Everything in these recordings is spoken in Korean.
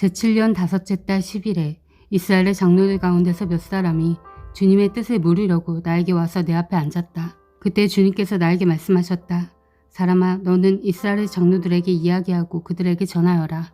제7년 다섯째 달 10일에 이스라엘의 장로들 가운데서 몇 사람이 주님의 뜻을 물으려고 나에게 와서 내 앞에 앉았다. 그때 주님께서 나에게 말씀하셨다. 사람아, 너는 이스라엘 장로들에게 이야기하고 그들에게 전하여라.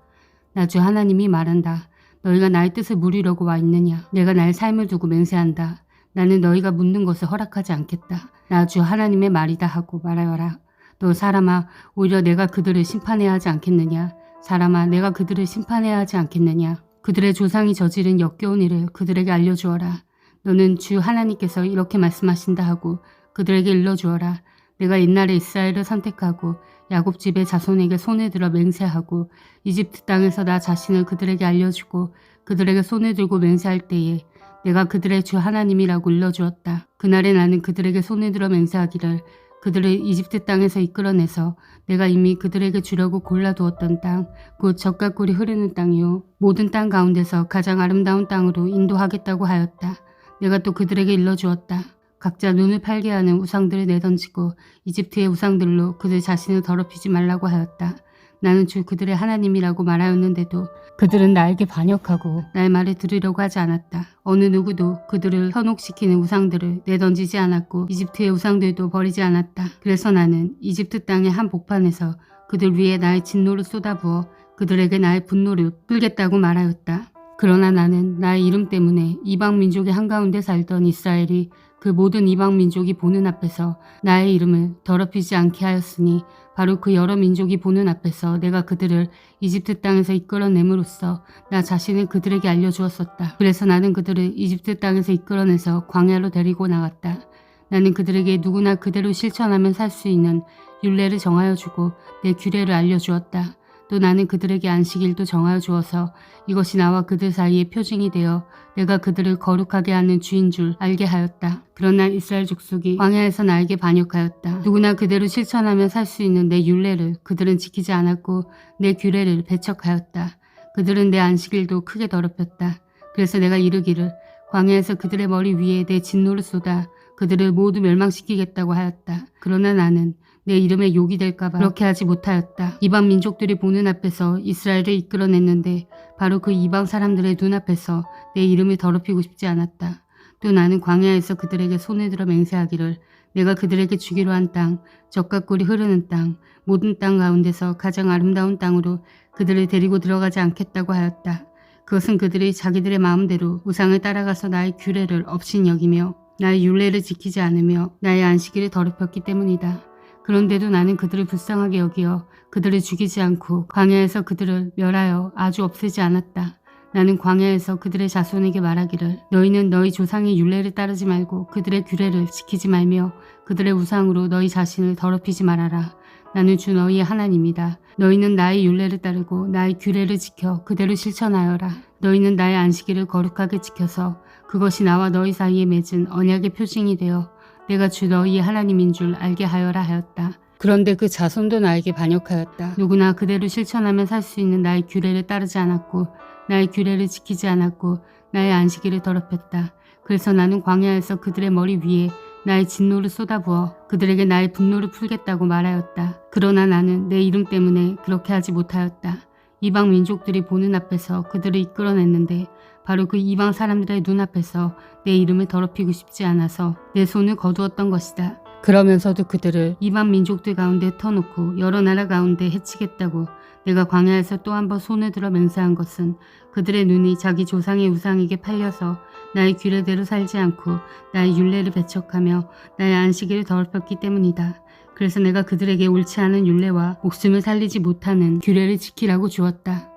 나 주 하나님이 말한다. 너희가 나의 뜻을 물으려고 와 있느냐? 내가 나의 삶을 두고 맹세한다. 나는 너희가 묻는 것을 허락하지 않겠다. 나 주 하나님의 말이다 하고 말하여라. 너 사람아, 오히려 내가 그들을 심판해야 하지 않겠느냐? 사람아, 내가 그들을 심판해야 하지 않겠느냐? 그들의 조상이 저지른 역겨운 일을 그들에게 알려주어라. 너는 주 하나님께서 이렇게 말씀하신다 하고 그들에게 일러주어라. 내가 옛날에 이스라엘을 선택하고 야곱 집의 자손에게 손을 들어 맹세하고 이집트 땅에서 나 자신을 그들에게 알려주고 그들에게 손을 들고 맹세할 때에 내가 그들의 주 하나님이라고 일러주었다. 그날에 나는 그들에게 손을 들어 맹세하기를 그들을 이집트 땅에서 이끌어내서 내가 이미 그들에게 주려고 골라두었던 땅, 곧 젖과 꿀이 흐르는 땅이요 모든 땅 가운데서 가장 아름다운 땅으로 인도하겠다고 하였다. 내가 또 그들에게 일러주었다. 각자 눈을 팔게 하는 우상들을 내던지고 이집트의 우상들로 그들 자신을 더럽히지 말라고 하였다. 나는 주 그들의 하나님이라고 말하였는데도 그들은 나에게 반역하고 나의 말을 들으려고 하지 않았다. 어느 누구도 그들을 현혹시키는 우상들을 내던지지 않았고 이집트의 우상들도 버리지 않았다. 그래서 나는 이집트 땅의 한 복판에서 그들 위에 나의 진노를 쏟아부어 그들에게 나의 분노를 풀겠다고 말하였다. 그러나 나는 나의 이름 때문에 이방 민족의 한가운데 살던 이스라엘이 그 모든 이방 민족이 보는 앞에서 나의 이름을 더럽히지 않게 하였으니 바로 그 여러 민족이 보는 앞에서 내가 그들을 이집트 땅에서 이끌어냄으로써 나 자신을 그들에게 알려주었었다. 그래서 나는 그들을 이집트 땅에서 이끌어내서 광야로 데리고 나갔다. 나는 그들에게 누구나 그대로 실천하면 살 수 있는 율례를 정하여 주고 내 규례를 알려주었다. 또 나는 그들에게 안식일도 정하여 주어서 이것이 나와 그들 사이의 표징이 되어 내가 그들을 거룩하게 하는 주인 줄 알게 하였다. 그러나 이스라엘 족속이 광야에서 나에게 반역하였다. 누구나 그대로 실천하며 살 수 있는 내 율례를 그들은 지키지 않았고 내 규례를 배척하였다. 그들은 내 안식일도 크게 더럽혔다. 그래서 내가 이르기를 광야에서 그들의 머리 위에 내 진노를 쏟아 그들을 모두 멸망시키겠다고 하였다. 그러나 나는 내 이름에 욕이 될까봐 그렇게 하지 못하였다. 이방 민족들이 보는 앞에서 이스라엘을 이끌어냈는데 바로 그 이방 사람들의 눈앞에서 내 이름을 더럽히고 싶지 않았다. 또 나는 광야에서 그들에게 손을 들어 맹세하기를 내가 그들에게 주기로 한 땅, 젖과 꿀이 흐르는 땅, 모든 땅 가운데서 가장 아름다운 땅으로 그들을 데리고 들어가지 않겠다고 하였다. 그것은 그들이 자기들의 마음대로 우상을 따라가서 나의 규례를 업신 여기며 나의 율례를 지키지 않으며 나의 안식일을 더럽혔기 때문이다. 그런데도 나는 그들을 불쌍하게 여기어 그들을 죽이지 않고 광야에서 그들을 멸하여 아주 없애지 않았다. 나는 광야에서 그들의 자손에게 말하기를 너희는 너희 조상의 율례를 따르지 말고 그들의 규례를 지키지 말며 그들의 우상으로 너희 자신을 더럽히지 말아라. 나는 주 너희의 하나님이다. 너희는 나의 율례를 따르고 나의 규례를 지켜 그대로 실천하여라. 너희는 나의 안식일을 거룩하게 지켜서 그것이 나와 너희 사이에 맺은 언약의 표징이 되어 내가 주 너희의 하나님인 줄 알게 하여라 하였다. 그런데 그 자손도 나에게 반역하였다. 누구나 그대로 실천하면 살 수 있는 나의 규례를 따르지 않았고 나의 규례를 지키지 않았고 나의 안식일을 더럽혔다. 그래서 나는 광야에서 그들의 머리 위에 나의 진노를 쏟아부어 그들에게 나의 분노를 풀겠다고 말하였다. 그러나 나는 내 이름 때문에 그렇게 하지 못하였다. 이방 민족들이 보는 앞에서 그들을 이끌어냈는데 바로 그 이방 사람들의 눈앞에서 내 이름을 더럽히고 싶지 않아서 내 손을 거두었던 것이다. 그러면서도 그들을 이방 민족들 가운데 터놓고 여러 나라 가운데 해치겠다고 내가 광야에서 또 한 번 손을 들어 맹세한 것은 그들의 눈이 자기 조상의 우상에게 팔려서 나의 규례대로 살지 않고 나의 율례를 배척하며 나의 안식일을 더럽혔기 때문이다. 그래서 내가 그들에게 옳지 않은 율례와 목숨을 살리지 못하는 규례를 지키라고 주었다.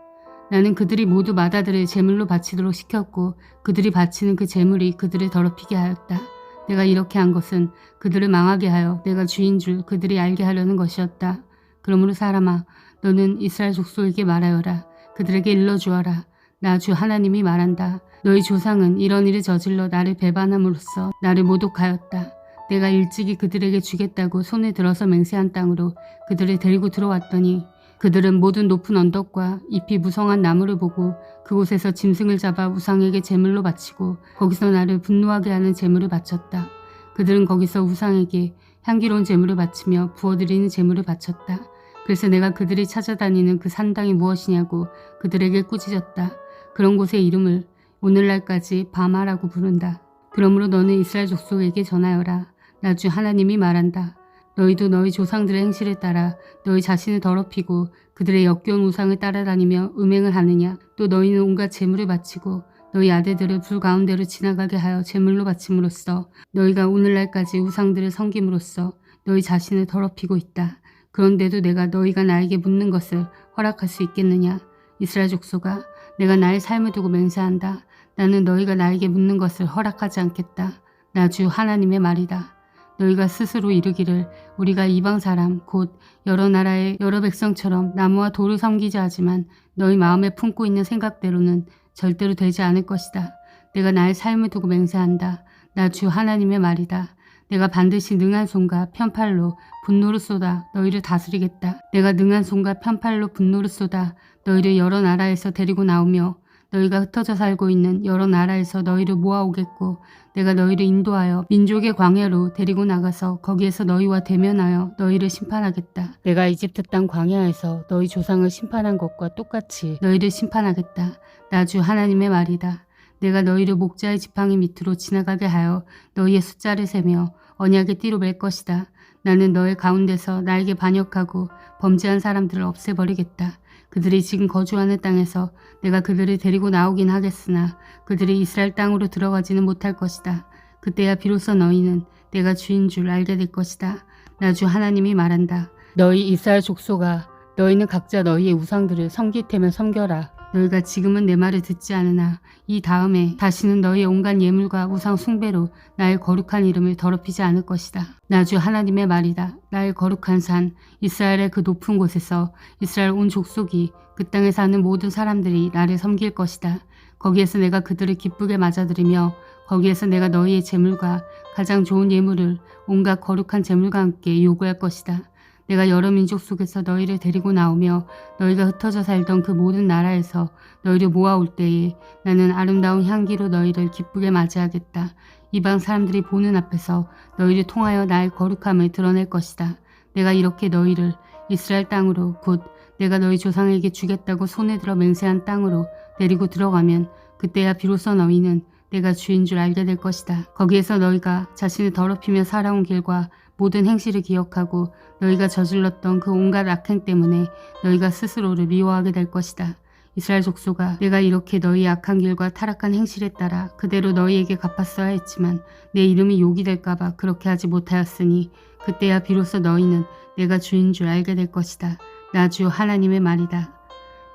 나는 그들이 모두 마다들을 제물로 바치도록 시켰고 그들이 바치는 그 제물이 그들을 더럽히게 하였다. 내가 이렇게 한 것은 그들을 망하게 하여 내가 주인 줄 그들이 알게 하려는 것이었다. 그러므로 사람아, 너는 이스라엘 족속에게 말하여라. 그들에게 일러주어라. 나 주 하나님이 말한다. 너희 조상은 이런 일을 저질러 나를 배반함으로써 나를 모독하였다. 내가 일찍이 그들에게 주겠다고 손을 들어서 맹세한 땅으로 그들을 데리고 들어왔더니 그들은 모든 높은 언덕과 잎이 무성한 나무를 보고 그곳에서 짐승을 잡아 우상에게 제물로 바치고 거기서 나를 분노하게 하는 제물을 바쳤다. 그들은 거기서 우상에게 향기로운 제물을 바치며 부어드리는 제물을 바쳤다. 그래서 내가 그들이 찾아다니는 그 산당이 무엇이냐고 그들에게 꾸짖었다. 그런 곳의 이름을 오늘날까지 바마라고 부른다. 그러므로 너는 이스라엘 족속에게 전하여라. 나 주 하나님이 말한다. 너희도 너희 조상들의 행실을 따라 너희 자신을 더럽히고 그들의 역겨운 우상을 따라다니며 음행을 하느냐. 또 너희는 온갖 제물을 바치고 너희 아들들을 불 가운데로 지나가게 하여 제물로 바침으로써 너희가 오늘날까지 우상들을 섬김으로써 너희 자신을 더럽히고 있다. 그런데도 내가 너희가 나에게 묻는 것을 허락할 수 있겠느냐. 이스라엘 족속아, 내가 나의 삶을 두고 맹세한다. 나는 너희가 나에게 묻는 것을 허락하지 않겠다. 나 주 하나님의 말이다. 너희가 스스로 이르기를 우리가 이방 사람 곧 여러 나라의 여러 백성처럼 나무와 돌을 섬기자 하지만 너희 마음에 품고 있는 생각대로는 절대로 되지 않을 것이다. 내가 나의 삶을 두고 맹세한다. 나 주 하나님의 말이다. 내가 반드시 능한 손과 편팔로 분노를 쏟아 너희를 다스리겠다. 내가 능한 손과 편팔로 분노를 쏟아 너희를 여러 나라에서 데리고 나오며 너희가 흩어져 살고 있는 여러 나라에서 너희를 모아오겠고 내가 너희를 인도하여 민족의 광야로 데리고 나가서 거기에서 너희와 대면하여 너희를 심판하겠다. 내가 이집트 땅 광야에서 너희 조상을 심판한 것과 똑같이 너희를 심판하겠다. 나 주 하나님의 말이다. 내가 너희를 목자의 지팡이 밑으로 지나가게 하여 너희의 숫자를 세며 언약의 띠로 맬 것이다. 나는 너희 가운데서 나에게 반역하고 범죄한 사람들을 없애버리겠다. 그들이 지금 거주하는 땅에서 내가 그들을 데리고 나오긴 하겠으나 그들이 이스라엘 땅으로 들어가지는 못할 것이다. 그때야 비로소 너희는 내가 주인 줄 알게 될 것이다. 나 주 하나님이 말한다. 너희 이스라엘 족속아, 너희는 각자 너희의 우상들을 섬길 테면 섬겨라. 너희가 지금은 내 말을 듣지 않으나 이 다음에 다시는 너희의 온갖 예물과 우상 숭배로 나의 거룩한 이름을 더럽히지 않을 것이다. 나 주 하나님의 말이다. 나의 거룩한 산 이스라엘의 그 높은 곳에서 이스라엘 온 족속이 그 땅에 사는 모든 사람들이 나를 섬길 것이다. 거기에서 내가 그들을 기쁘게 맞아들이며 거기에서 내가 너희의 제물과 가장 좋은 예물을 온갖 거룩한 제물과 함께 요구할 것이다. 내가 여러 민족 속에서 너희를 데리고 나오며 너희가 흩어져 살던 그 모든 나라에서 너희를 모아올 때에 나는 아름다운 향기로 너희를 기쁘게 맞이하겠다. 이방 사람들이 보는 앞에서 너희를 통하여 나의 거룩함을 드러낼 것이다. 내가 이렇게 너희를 이스라엘 땅으로 곧 내가 너희 조상에게 주겠다고 손에 들어 맹세한 땅으로 데리고 들어가면 그때야 비로소 너희는 내가 주인 줄 알게 될 것이다. 거기에서 너희가 자신을 더럽히며 살아온 길과 모든 행실을 기억하고 너희가 저질렀던 그 온갖 악행 때문에 너희가 스스로를 미워하게 될 것이다. 이스라엘 족속아, 내가 이렇게 너희의 악한 길과 타락한 행실에 따라 그대로 너희에게 갚았어야 했지만 내 이름이 욕이 될까봐 그렇게 하지 못하였으니 그때야 비로소 너희는 내가 주인 줄 알게 될 것이다. 나 주 하나님의 말이다.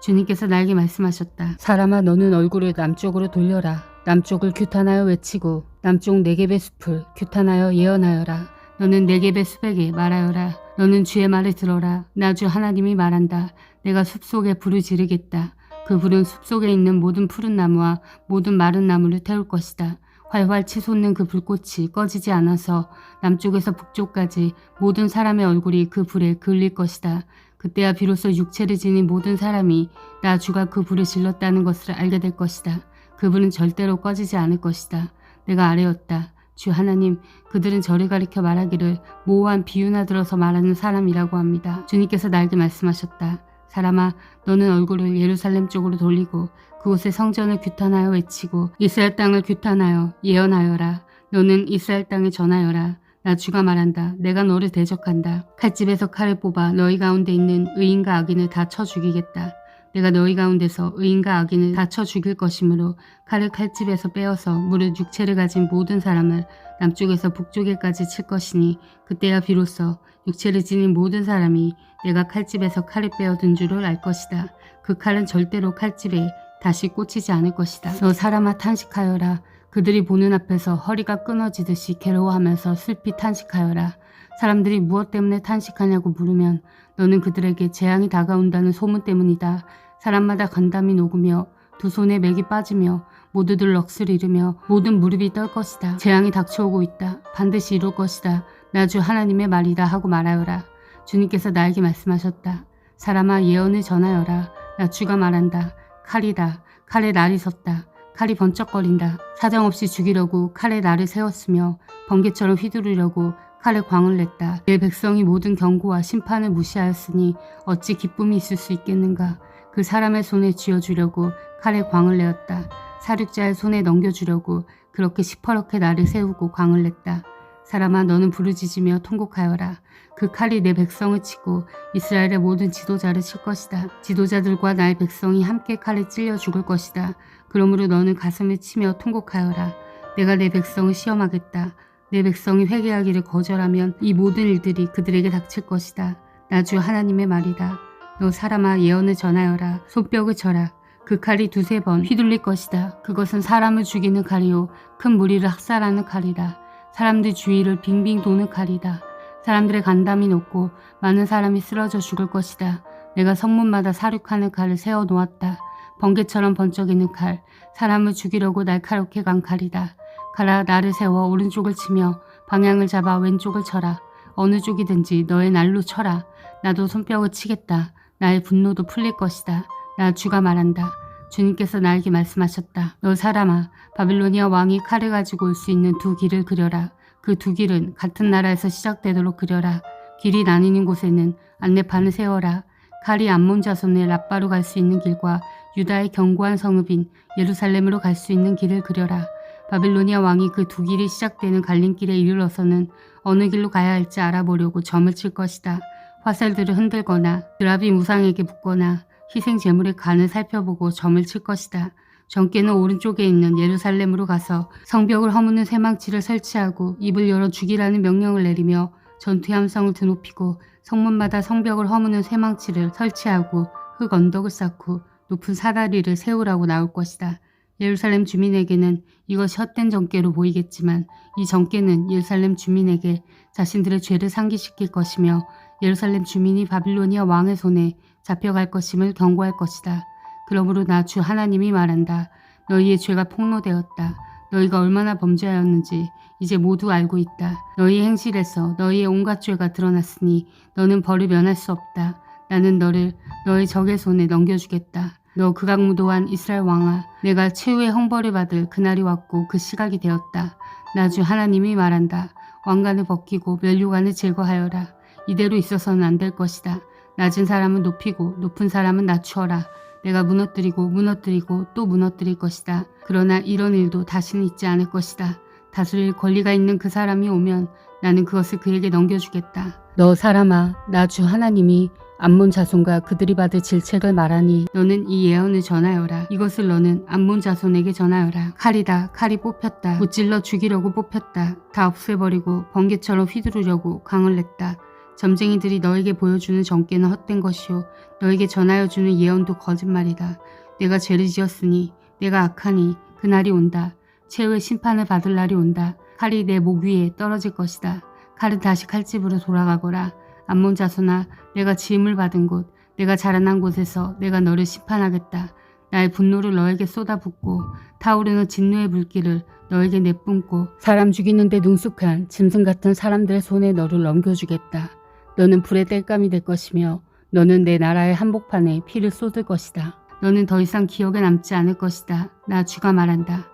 주님께서 나에게 말씀하셨다. 사람아, 너는 얼굴을 남쪽으로 돌려라. 남쪽을 규탄하여 외치고 남쪽 네겝의 숲을 규탄하여 예언하여라. 너는 네겝의 숲에게 말하여라. 너는 주의 말을 들어라. 나 주 하나님이 말한다. 내가 숲속에 불을 지르겠다. 그 불은 숲속에 있는 모든 푸른 나무와 모든 마른 나무를 태울 것이다. 활활 치솟는 그 불꽃이 꺼지지 않아서 남쪽에서 북쪽까지 모든 사람의 얼굴이 그 불에 그을릴 것이다. 그때야 비로소 육체를 지닌 모든 사람이 나 주가 그 불을 질렀다는 것을 알게 될 것이다. 그 불은 절대로 꺼지지 않을 것이다. 내가 아뢰었다. 주 하나님, 그들은 저를 가리켜 말하기를 모호한 비유나 들어서 말하는 사람이라고 합니다. 주님께서 나에게 말씀하셨다. 사람아, 너는 얼굴을 예루살렘 쪽으로 돌리고 그곳의 성전을 규탄하여 외치고 이스라엘 땅을 규탄하여 예언하여라. 너는 이스라엘 땅에 전하여라. 나 주가 말한다. 내가 너를 대적한다. 칼집에서 칼을 뽑아 너희 가운데 있는 의인과 악인을 다 쳐 죽이겠다. 내가 너희 가운데서 의인과 악인을 다 쳐 죽일 것이므로 칼을 칼집에서 빼어서 무릇 육체를 가진 모든 사람을 남쪽에서 북쪽에까지 칠 것이니 그때야 비로소 육체를 지닌 모든 사람이 내가 칼집에서 칼을 빼어든 줄을 알 것이다. 그 칼은 절대로 칼집에 다시 꽂히지 않을 것이다. 너 사람아, 탄식하여라. 그들이 보는 앞에서 허리가 끊어지듯이 괴로워하면서 슬피 탄식하여라. 사람들이 무엇 때문에 탄식하냐고 물으면 너는 그들에게 재앙이 다가온다는 소문 때문이다. 사람마다 간담이 녹으며 두 손에 맥이 빠지며 모두들 넋을 잃으며 모든 무릎이 떨 것이다. 재앙이 닥쳐오고 있다. 반드시 이룰 것이다. 나 주 하나님의 말이다 하고 말하여라. 주님께서 나에게 말씀하셨다. 사람아, 예언을 전하여라. 나 주가 말한다. 칼이다. 칼에 날이 섰다. 칼이 번쩍거린다. 사정없이 죽이려고 칼에 날을 세웠으며 번개처럼 휘두르려고 칼에 광을 냈다. 내 백성이 모든 경고와 심판을 무시하였으니 어찌 기쁨이 있을 수 있겠는가. 그 사람의 손에 쥐어주려고 칼에 광을 내었다. 사륙자의 손에 넘겨주려고 그렇게 시퍼렇게 나를 세우고 광을 냈다. 사람아, 너는 부르짖으며 통곡하여라. 그 칼이 내 백성을 치고 이스라엘의 모든 지도자를 칠 것이다. 지도자들과 나의 백성이 함께 칼에 찔려 죽을 것이다. 그러므로 너는 가슴을 치며 통곡하여라. 내가 내 백성을 시험하겠다. 내 백성이 회개하기를 거절하면 이 모든 일들이 그들에게 닥칠 것이다. 나 주 하나님의 말이다. 너 사람아, 예언을 전하여라. 손뼉을 쳐라. 그 칼이 두세 번 휘둘릴 것이다. 그것은 사람을 죽이는 칼이요 큰 무리를 학살하는 칼이다. 사람들 주위를 빙빙 도는 칼이다. 사람들의 간담이 높고 많은 사람이 쓰러져 죽을 것이다. 내가 성문마다 사륙하는 칼을 세워 놓았다. 번개처럼 번쩍이는 칼, 사람을 죽이려고 날카롭게 간 칼이다. 가라, 나를 세워 오른쪽을 치며 방향을 잡아 왼쪽을 쳐라. 어느 쪽이든지 너의 날로 쳐라. 나도 손뼉을 치겠다. 나의 분노도 풀릴 것이다. 나 주가 말한다. 주님께서 나에게 말씀하셨다. 너 사람아, 바빌로니아 왕이 칼을 가지고 올 수 있는 두 길을 그려라. 그 두 길은 같은 나라에서 시작되도록 그려라. 길이 나뉘는 곳에는 안내판을 세워라. 칼이 암몬 자손의 랍바로 갈 수 있는 길과 유다의 견고한 성읍인 예루살렘으로 갈 수 있는 길을 그려라. 바빌로니아 왕이 그 두 길이 시작되는 갈림길에 이르러서는 어느 길로 가야 할지 알아보려고 점을 칠 것이다. 화살들을 흔들거나 드랍이 무상에게 붙거나 희생 제물의 간을 살펴보고 점을 칠 것이다. 정께는 오른쪽에 있는 예루살렘으로 가서 성벽을 허무는 새망치를 설치하고 입을 열어 죽이라는 명령을 내리며 전투의 함성을 드높이고 성문마다 성벽을 허무는 새망치를 설치하고 흙 언덕을 쌓고 높은 사다리를 세우라고 나올 것이다. 예루살렘 주민에게는 이것이 헛된 정죄로 보이겠지만 이 정죄는 예루살렘 주민에게 자신들의 죄를 상기시킬 것이며 예루살렘 주민이 바빌로니아 왕의 손에 잡혀갈 것임을 경고할 것이다. 그러므로 나 주 하나님이 말한다. 너희의 죄가 폭로되었다. 너희가 얼마나 범죄하였는지 이제 모두 알고 있다. 너희의 행실에서 너희의 온갖 죄가 드러났으니 너는 벌을 면할 수 없다. 나는 너를 너의 적의 손에 넘겨주겠다. 너 극악무도한 이스라엘 왕아, 내가 최후의 형벌을 받을 그날이 왔고 그 시각이 되었다. 나 주 하나님이 말한다. 왕관을 벗기고 면류관을 제거하여라. 이대로 있어서는 안 될 것이다. 낮은 사람은 높이고 높은 사람은 낮추어라. 내가 무너뜨리고 또 무너뜨릴 것이다. 그러나 이런 일도 다시는 있지 않을 것이다. 다스릴 권리가 있는 그 사람이 오면 나는 그것을 그에게 넘겨주겠다. 너 사람아, 나 주 하나님이 암몬 자손과 그들이 받을 질책을 말하니 너는 이 예언을 전하여라. 이것을 너는 암몬 자손에게 전하여라. 칼이다. 칼이 뽑혔다. 무찔러 죽이려고 뽑혔다. 다 없애버리고 번개처럼 휘두르려고 강을 냈다. 점쟁이들이 너에게 보여주는 정죄는 헛된 것이요 너에게 전하여주는 예언도 거짓말이다. 내가 죄를 지었으니 내가 악하니 그날이 온다. 최후의 심판을 받을 날이 온다. 칼이 내 목 위에 떨어질 것이다. 칼은 다시 칼집으로 돌아가거라. 암몬 자손아, 내가 지음을 받은 곳, 내가 자라난 곳에서 내가 너를 심판하겠다. 나의 분노를 너에게 쏟아붓고 타오르는 진노의 불길을 너에게 내뿜고 사람 죽이는데 능숙한 짐승 같은 사람들의 손에 너를 넘겨주겠다. 너는 불의 땔감이 될 것이며 너는 내 나라의 한복판에 피를 쏟을 것이다. 너는 더 이상 기억에 남지 않을 것이다. 나 주가 말한다.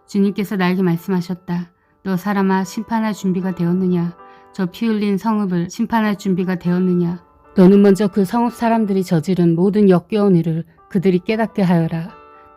주님께서 나에게 말씀하셨다. 너 사람아, 심판할 준비가 되었느냐? 저 피 흘린 성읍을 심판할 준비가 되었느냐? 너는 먼저 그 성읍 사람들이 저지른 모든 역겨운 일을 그들이 깨닫게 하여라.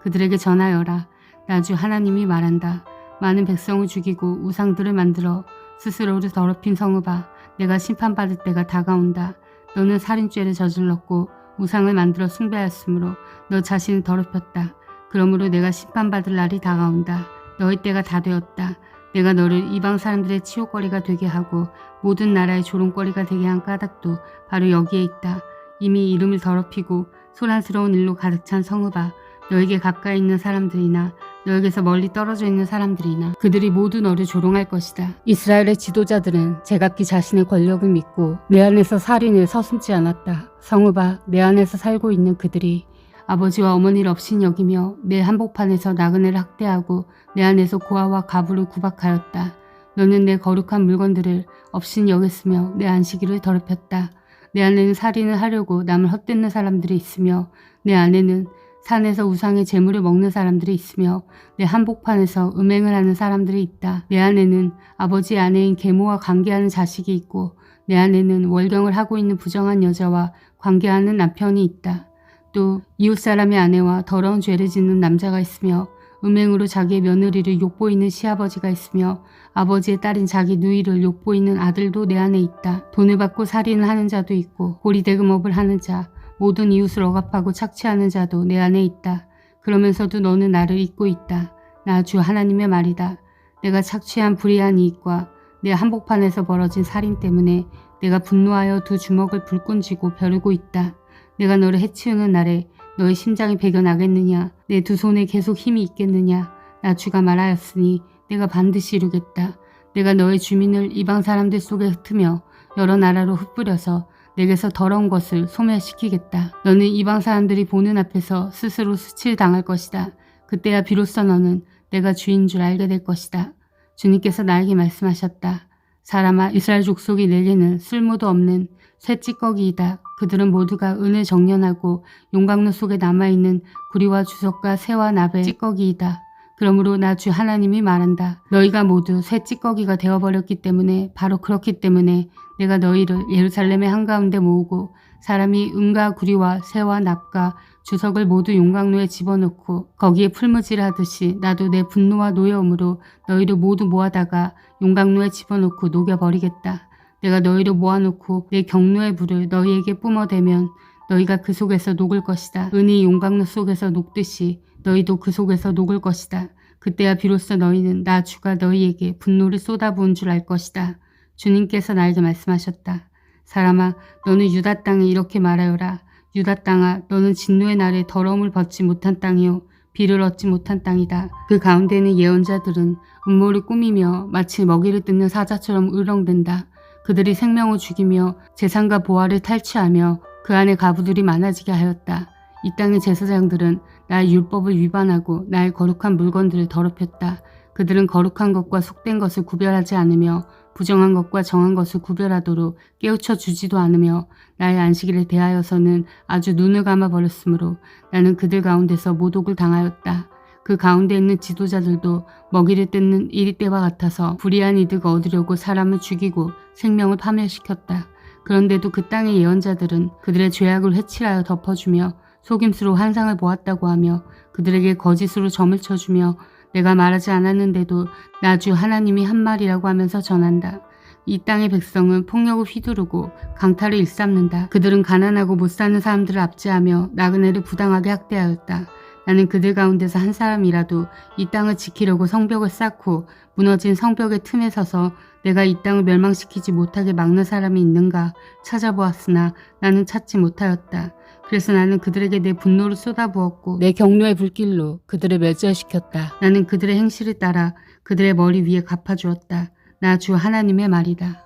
그들에게 전하여라. 나 주 하나님이 말한다. 많은 백성을 죽이고 우상들을 만들어 스스로를 더럽힌 성읍아, 내가 심판받을 때가 다가온다. 너는 살인죄를 저질렀고 우상을 만들어 숭배하였으므로 너 자신을 더럽혔다. 그러므로 내가 심판받을 날이 다가온다. 너의 때가 다 되었다. 내가 너를 이방 사람들의 치욕거리가 되게 하고 모든 나라의 조롱거리가 되게 한 까닭도 바로 여기에 있다. 이미 이름을 더럽히고 소란스러운 일로 가득 찬 성읍아, 너에게 가까이 있는 사람들이나 너에게서 멀리 떨어져 있는 사람들이나 그들이 모두 너를 조롱할 것이다. 이스라엘의 지도자들은 제각기 자신의 권력을 믿고 내 안에서 살인을 서슴지 않았다. 성읍아, 내 안에서 살고 있는 그들이 아버지와 어머니를 없인 여기며 내 한복판에서 나그네를 학대하고 내 안에서 고아와 가부를 구박하였다. 너는 내 거룩한 물건들을 없인 여겼으며 내 안식일을 더럽혔다. 내 안에는 살인을 하려고 남을 헛되는 사람들이 있으며 내 안에는 산에서 우상의 재물을 먹는 사람들이 있으며 내 한복판에서 음행을 하는 사람들이 있다. 내 안에는 아버지의 아내인 계모와 관계하는 자식이 있고 내 안에는 월경을 하고 있는 부정한 여자와 관계하는 남편이 있다. 또 이웃사람의 아내와 더러운 죄를 짓는 남자가 있으며 음행으로 자기의 며느리를 욕보이는 시아버지가 있으며 아버지의 딸인 자기 누이를 욕보이는 아들도 내 안에 있다. 돈을 받고 살인을 하는 자도 있고 고리대금업을 하는 자, 모든 이웃을 억압하고 착취하는 자도 내 안에 있다. 그러면서도 너는 나를 잊고 있다. 나 주 하나님의 말이다. 내가 착취한 불의한 이익과 내 한복판에서 벌어진 살인 때문에 내가 분노하여 두 주먹을 불끈 쥐고 벼르고 있다. 내가 너를 해치우는 날에 너의 심장이 배겨나겠느냐? 내 두 손에 계속 힘이 있겠느냐? 나 주가 말하였으니 내가 반드시 이루겠다. 내가 너의 주민을 이방 사람들 속에 흩으며 여러 나라로 흩뿌려서 내게서 더러운 것을 소멸시키겠다. 너는 이방 사람들이 보는 앞에서 스스로 수치를 것이다. 그때야 비로소 너는 내가 주인 줄 알게 될 것이다. 주님께서 나에게 말씀하셨다. 사람아, 이스라엘 족속이 내게는 쓸모도 없는 쇠찌꺼기이다. 그들은 모두가 은을 정련하고 용광로 속에 남아있는 구리와 주석과 새와 납의 찌꺼기이다. 그러므로 나 주 하나님이 말한다. 너희가 모두 쇠찌꺼기가 되어버렸기 때문에 바로 그렇기 때문에 내가 너희를 예루살렘의 한가운데 모으고 사람이 은과 구리와 새와 납과 주석을 모두 용광로에 집어넣고 거기에 풀무질을 하듯이 나도 내 분노와 노여움으로 너희를 모두 모아다가 용광로에 집어넣고 녹여버리겠다. 내가 너희를 모아놓고 내 경노의 불을 너희에게 뿜어대면 너희가 그 속에서 녹을 것이다. 은이 용광로 속에서 녹듯이 너희도 그 속에서 녹을 것이다. 그때야 비로소 너희는 나 주가 너희에게 분노를 쏟아부은 줄 알 것이다. 주님께서 나에게 말씀하셨다. 사람아, 너는 유다 땅에 이렇게 말하여라. 유다 땅아, 너는 진노의 날에 더러움을 벗지 못한 땅이요 비를 얻지 못한 땅이다. 그 가운데는 예언자들은 음모를 꾸미며 마치 먹이를 뜯는 사자처럼 으렁댄다. 그들이 생명을 죽이며 재산과 보화를 탈취하며 그 안에 가부들이 많아지게 하였다. 이 땅의 제사장들은 나의 율법을 위반하고 나의 거룩한 물건들을 더럽혔다. 그들은 거룩한 것과 속된 것을 구별하지 않으며 부정한 것과 정한 것을 구별하도록 깨우쳐 주지도 않으며 나의 안식일에 대하여서는 아주 눈을 감아버렸으므로 나는 그들 가운데서 모독을 당하였다. 그 가운데 있는 지도자들도 먹이를 뜯는 이리 때와 같아서 불의한 이득을 얻으려고 사람을 죽이고 생명을 파멸시켰다. 그런데도 그 땅의 예언자들은 그들의 죄악을 회칠하여 덮어주며 속임수로 환상을 보았다고 하며 그들에게 거짓으로 점을 쳐주며 내가 말하지 않았는데도 나 주 하나님이 한 말이라고 하면서 전한다. 이 땅의 백성은 폭력을 휘두르고 강탈을 일삼는다. 그들은 가난하고 못 사는 사람들을 압제하며 나그네를 부당하게 학대하였다. 나는 그들 가운데서 한 사람이라도 이 땅을 지키려고 성벽을 쌓고 무너진 성벽의 틈에 서서 내가 이 땅을 멸망시키지 못하게 막는 사람이 있는가 찾아보았으나 나는 찾지 못하였다. 그래서 나는 그들에게 내 분노를 쏟아부었고 내 경노의 불길로 그들을 멸절시켰다. 나는 그들의 행실을 따라 그들의 머리 위에 갚아주었다. 나 주 하나님의 말이다.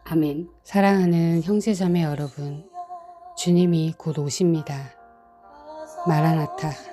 아멘. 사랑하는 형제자매 여러분, 주님이 곧 오십니다. 마라나타.